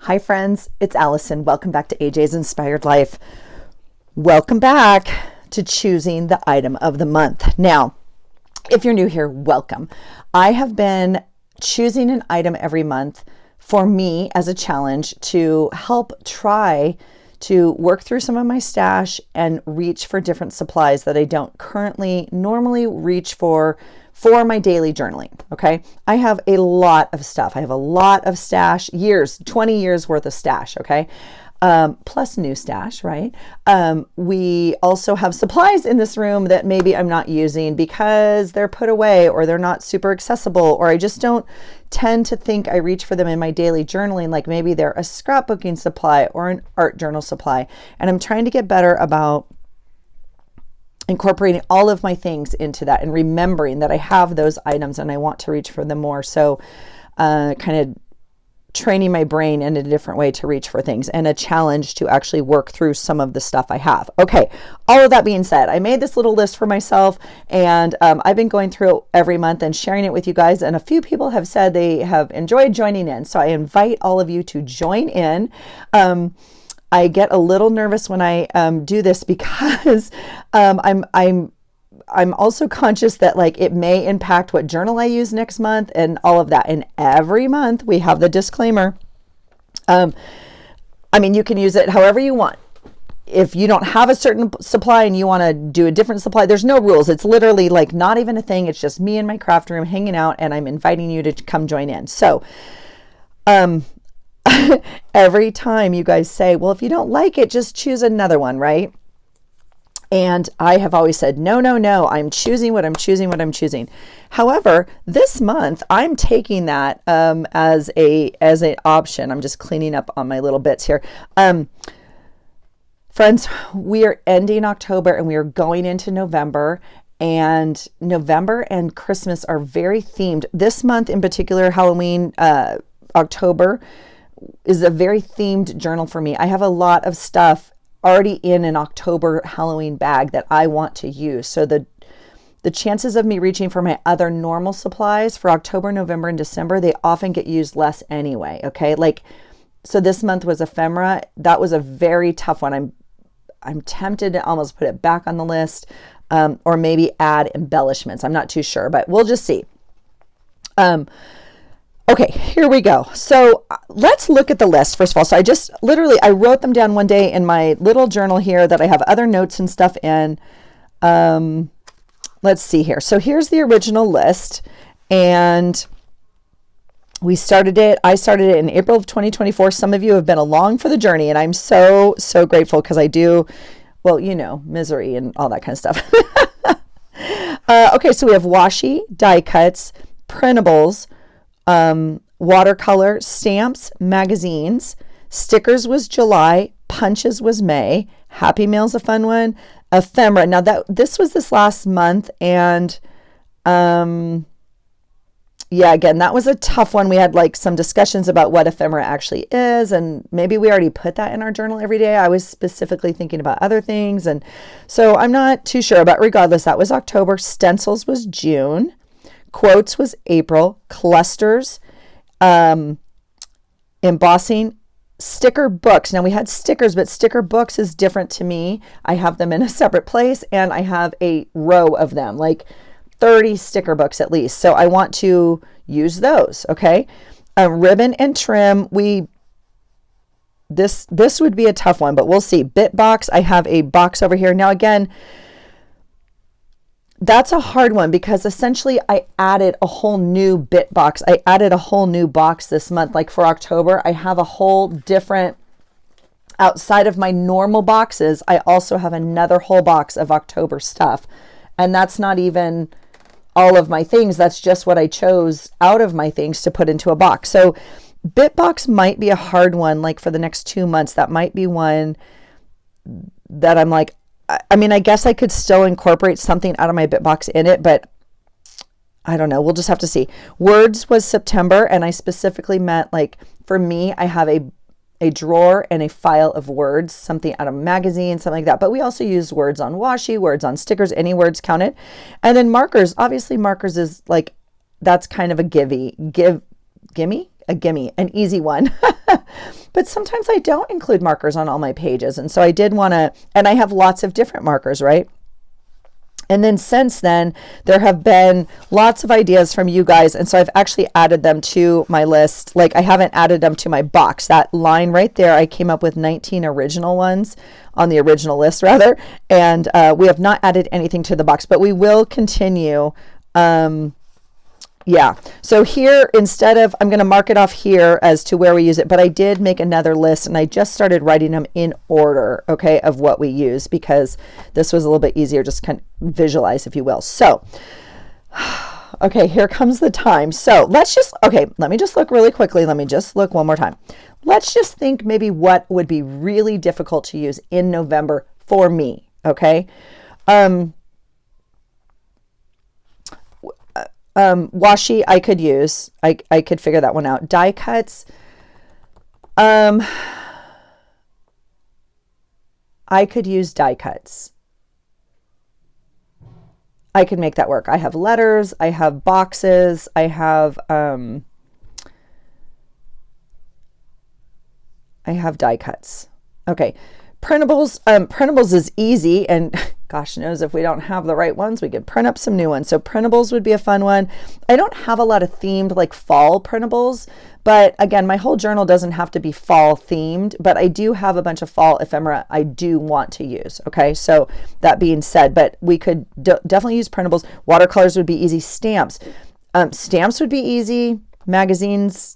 Hi friends, it's Allison. Welcome back to AJ's Inspired Life. Welcome back to choosing the item of the month. Now, if you're new here, welcome. I have been choosing an item every month for me as a challenge to help try to work through some of my stash and reach for different supplies that I don't currently normally reach for my daily journaling. Okay. I have a lot of stuff. I have a lot of stash, 20 years worth of stash. Okay. Plus new stash, right? We also have supplies in this room that maybe I'm not using because they're put away or they're not super accessible, or I just don't tend to think I reach for them in my daily journaling. Like maybe they're a scrapbooking supply or an art journal supply. And I'm trying to get better about incorporating all of my things into that and remembering that I have those items and I want to reach for them more. So kind of training my brain in a different way to reach for things, and a challenge to actually work through some of the stuff I have. Okay, all of that being said, I made this little list for myself, and I've been going through it every month and sharing it with you guys, and a few people have said they have enjoyed joining in. So I invite all of you to join in. I get a little nervous when I do this because I'm also conscious that like it may impact what journal I use next month and all of that. And every month we have the disclaimer. I mean, you can use it however you want. If you don't have a certain supply and you want to do a different supply, there's no rules. It's literally like not even a thing. It's just me and my craft room hanging out, and I'm inviting you to come join in. So, every time you guys say, well, if you don't like it, just choose another one, right? And I have always said, no, I'm choosing what I'm choosing. However, this month I'm taking that as an option. I'm just cleaning up on my little bits here. Friends, we are ending October and we are going into November. And November and Christmas are very themed. This month in particular, Halloween, October, is a very themed journal for me. I have a lot of stuff already in an October Halloween bag that I want to use. So the chances of me reaching for my other normal supplies for October, November, and December, they often get used less anyway. Okay. Like, so this month was ephemera. That was a very tough one. I'm tempted to almost put it back on the list, or maybe add embellishments. I'm not too sure, but we'll just see. Okay, here we go. So let's look at the list first of all. So I wrote them down one day in my little journal here that I have other notes and stuff in. Let's see here. So here's the original list, and I started it in April of 2024. Some of you have been along for the journey, and I'm so grateful because I do, well, misery and all that kind of stuff. Okay, so we have washi, die cuts, printables, watercolor, stamps, magazines, stickers was July, punches was May, Happy Mail's a fun one, ephemera. Now this was this last month, and yeah, again, that was a tough one. We had like some discussions about what ephemera actually is, and maybe we already put that in our journal every day. I was specifically thinking about other things, and so I'm not too sure, but regardless, that was October. Stencils was June. Quotes was April. Clusters, embossing, sticker books. Now we had stickers, but sticker books is different to me. I have them in a separate place, and I have a row of them, like 30 sticker books at least. So I want to use those. Okay. Ribbon and trim. This would be a tough one, but we'll see. Bit box. I have a box over here. Now again, that's a hard one because essentially I added a whole new bit box. I added a whole new box this month. Like for October, I have a whole different, outside of my normal boxes, I also have another whole box of October stuff. And that's not even all of my things. That's just what I chose out of my things to put into a box. So Bitbox might be a hard one, like for the next 2 months. That might be one that I'm like, I mean, I guess I could still incorporate something out of my Bitbox in it, but I don't know. We'll just have to see. Words was September, and I specifically meant like, for me, I have a drawer and a file of words, something out of a magazine, something like that. But we also use words on washi, words on stickers, any words counted. And then markers, obviously markers is like, that's kind of a gimme. a gimme, an easy one. But sometimes I don't include markers on all my pages. And so I did want to, and I have lots of different markers, right? And then since then, there have been lots of ideas from you guys. And so I've actually added them to my list. Like I haven't added them to my box. That line right there, I came up with 19 original ones on the original list rather. And we have not added anything to the box, but we will continue. Yeah. So here, instead of, I'm going to mark it off here as to where we use it, but I did make another list and I just started writing them in order, okay, of what we use, because this was a little bit easier, just kind of visualize, if you will. So, okay, here comes the time. So let's just, okay, let me just look really quickly. Let me just look one more time. Let's just think maybe what would be really difficult to use in November for me, okay? Washi I could use. I could figure that one out. Die cuts. I could use die cuts. I could make that work. I have letters. I have boxes. I have die cuts. Okay. Printables. Printables is easy, and gosh knows if we don't have the right ones, we could print up some new ones. So printables would be a fun one. I don't have a lot of themed like fall printables, but again, my whole journal doesn't have to be fall themed, but I do have a bunch of fall ephemera I do want to use. Okay. So that being said, but we could definitely use printables. Watercolors would be easy. Stamps. Stamps would be easy. Magazines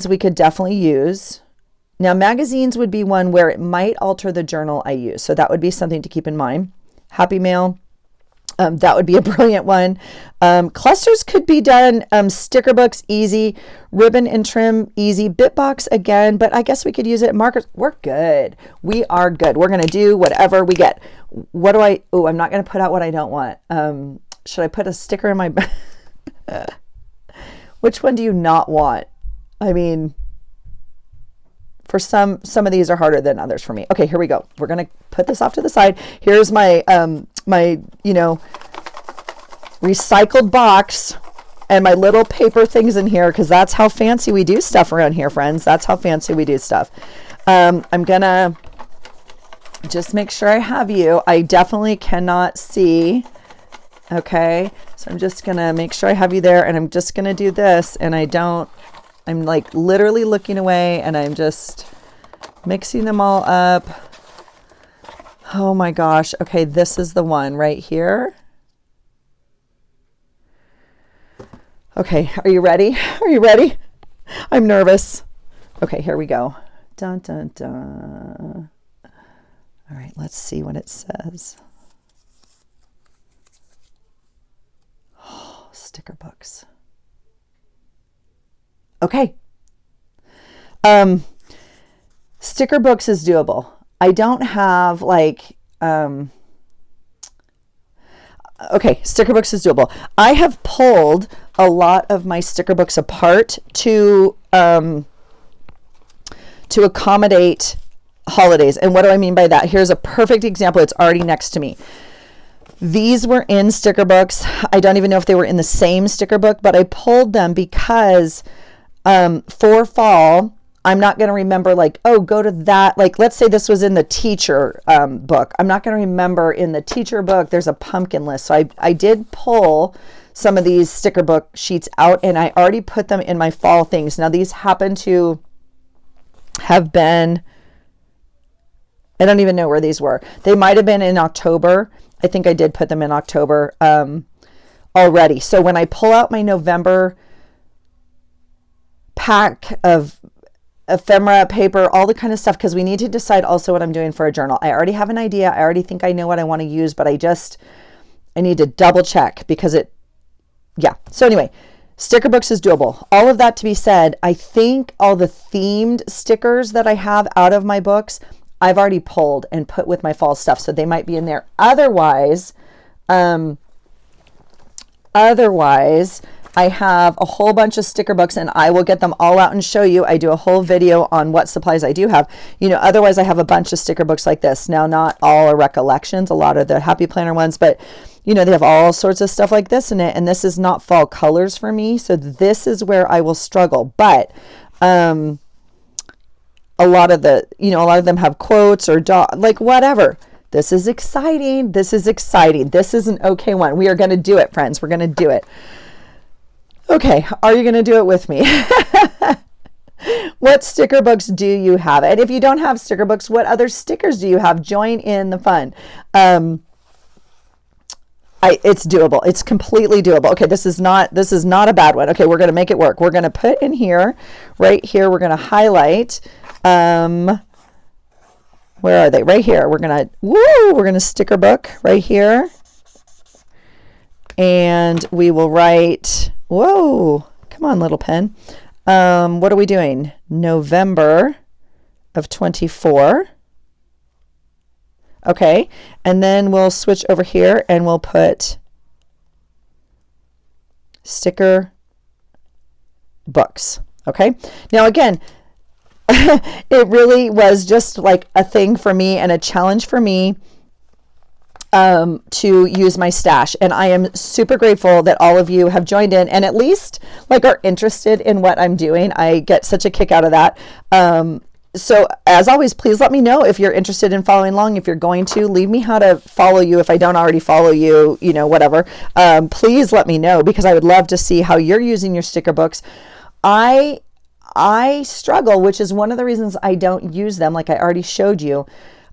we could definitely use. Now, magazines would be one where it might alter the journal I use. So that would be something to keep in mind. Happy Mail, that would be a brilliant one. Clusters could be done. Sticker books, easy. Ribbon and trim, easy. Bitbox, again, but I guess we could use it. Markers, we're good. We are good. We're going to do whatever we get. What do I, oh, I'm not going to put out what I don't want. Should I put a sticker in my, which one do you not want? I mean, for some of these are harder than others for me. Okay, here we go. We're going to put this off to the side. Here's my, recycled box and my little paper things in here, because that's how fancy we do stuff around here, friends. That's how fancy we do stuff. I'm going to just make sure I have you. I definitely cannot see. Okay, so I'm just going to make sure I have you there, and I'm just going to do this, and I'm like literally looking away, and I'm just mixing them all up. Oh my gosh. Okay, this is the one right here. Okay, are you ready? Are you ready? I'm nervous. Okay, here we go. Dun, dun, dun. All right, let's see what it says. Oh, sticker books. Okay. Sticker books is doable. I don't have like, okay, sticker books is doable. I have pulled a lot of my sticker books apart to accommodate holidays. And what do I mean by that? Here's a perfect example. It's already next to me. These were in sticker books. I don't even know if they were in the same sticker book, but I pulled them because for fall, I'm not going to remember like, oh, go to that. Like, let's say this was in the teacher book. I'm not going to remember in the teacher book, there's a pumpkin list. So I did pull some of these sticker book sheets out, and I already put them in my fall things. Now, these happen to have been, I don't even know where these were. They might have been in October. I think I did put them in October already. So when I pull out my November pack of ephemera, paper, all the kind of stuff, because we need to decide also what I'm doing for a journal. I already have an idea. I already think I know what I want to use, but I need to double check because yeah. So anyway, sticker books is doable. All of that to be said, I think all the themed stickers that I have out of my books, I've already pulled and put with my fall stuff. So they might be in there. Otherwise, I have a whole bunch of sticker books, and I will get them all out and show you. I do a whole video on what supplies I do have. You know, otherwise I have a bunch of sticker books like this. Now, not all are recollections, a lot of the Happy Planner ones, but you know, they have all sorts of stuff like this in it, and this is not fall colors for me, so this is where I will struggle. But a lot of them have quotes or like whatever. This is exciting. This is exciting. This is an okay one. We are going to do it, friends. We're going to do it. Okay, are you going to do it with me? What sticker books do you have? And if you don't have sticker books, what other stickers do you have? Join in the fun. It's doable. It's completely doable. Okay, this is not a bad one. Okay, we're going to make it work. We're going to put in here, right here, we're going to highlight, where are they? Right here. We're going to sticker book right here. And we will write, whoa, come on, little pen. What are we doing? November of 24. Okay, and then we'll switch over here and we'll put sticker books. Okay, now again, it really was just like a thing for me and a challenge for me to use my stash, and I am super grateful that all of you have joined in and at least like are interested in what I'm doing. I get such a kick out of that. So as always, please let me know if you're interested in following along. If you're going to, leave me how to follow you. If I don't already follow you, you know, whatever, please let me know, because I would love to see how you're using your sticker books. I struggle, which is one of the reasons I don't use them. Like I already showed you,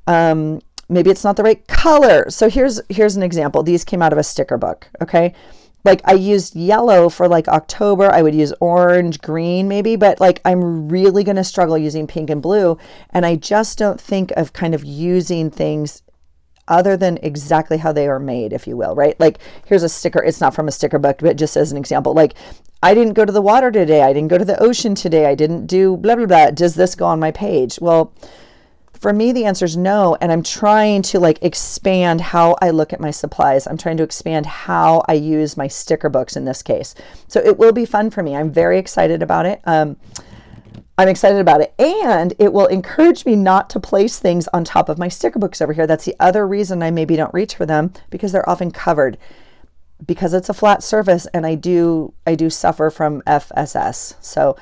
maybe it's not the right color. So here's an example. These came out of a sticker book. Okay. Like I used yellow for like October. I would use orange, green maybe, but like I'm really going to struggle using pink and blue. And I just don't think of kind of using things other than exactly how they are made, if you will, right? Like here's a sticker. It's not from a sticker book, but just as an example, like I didn't go to the water today. I didn't go to the ocean today. I didn't do blah, blah, blah. Does this go on my page? Well, for me, the answer is no. And I'm trying to like expand how I look at my supplies. I'm trying to expand how I use my sticker books in this case. So it will be fun for me. I'm very excited about it. I'm excited about it. And it will encourage me not to place things on top of my sticker books over here. That's the other reason I maybe don't reach for them, because they're often covered. Because it's a flat surface, and I do suffer from FSS. So,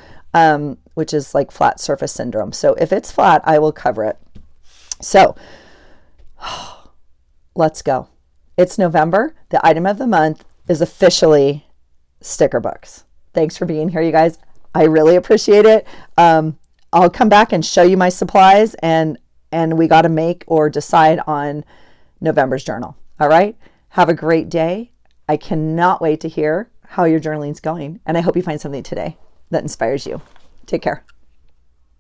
which is like flat surface syndrome. So if it's flat, I will cover it. So let's go. It's November. The item of the month is officially sticker books. Thanks for being here, you guys. I really appreciate it. I'll come back and show you my supplies, and we got to make or decide on November's journal. All right. Have a great day. I cannot wait to hear how your journaling's going, and I hope you find something today that inspires you. Take care.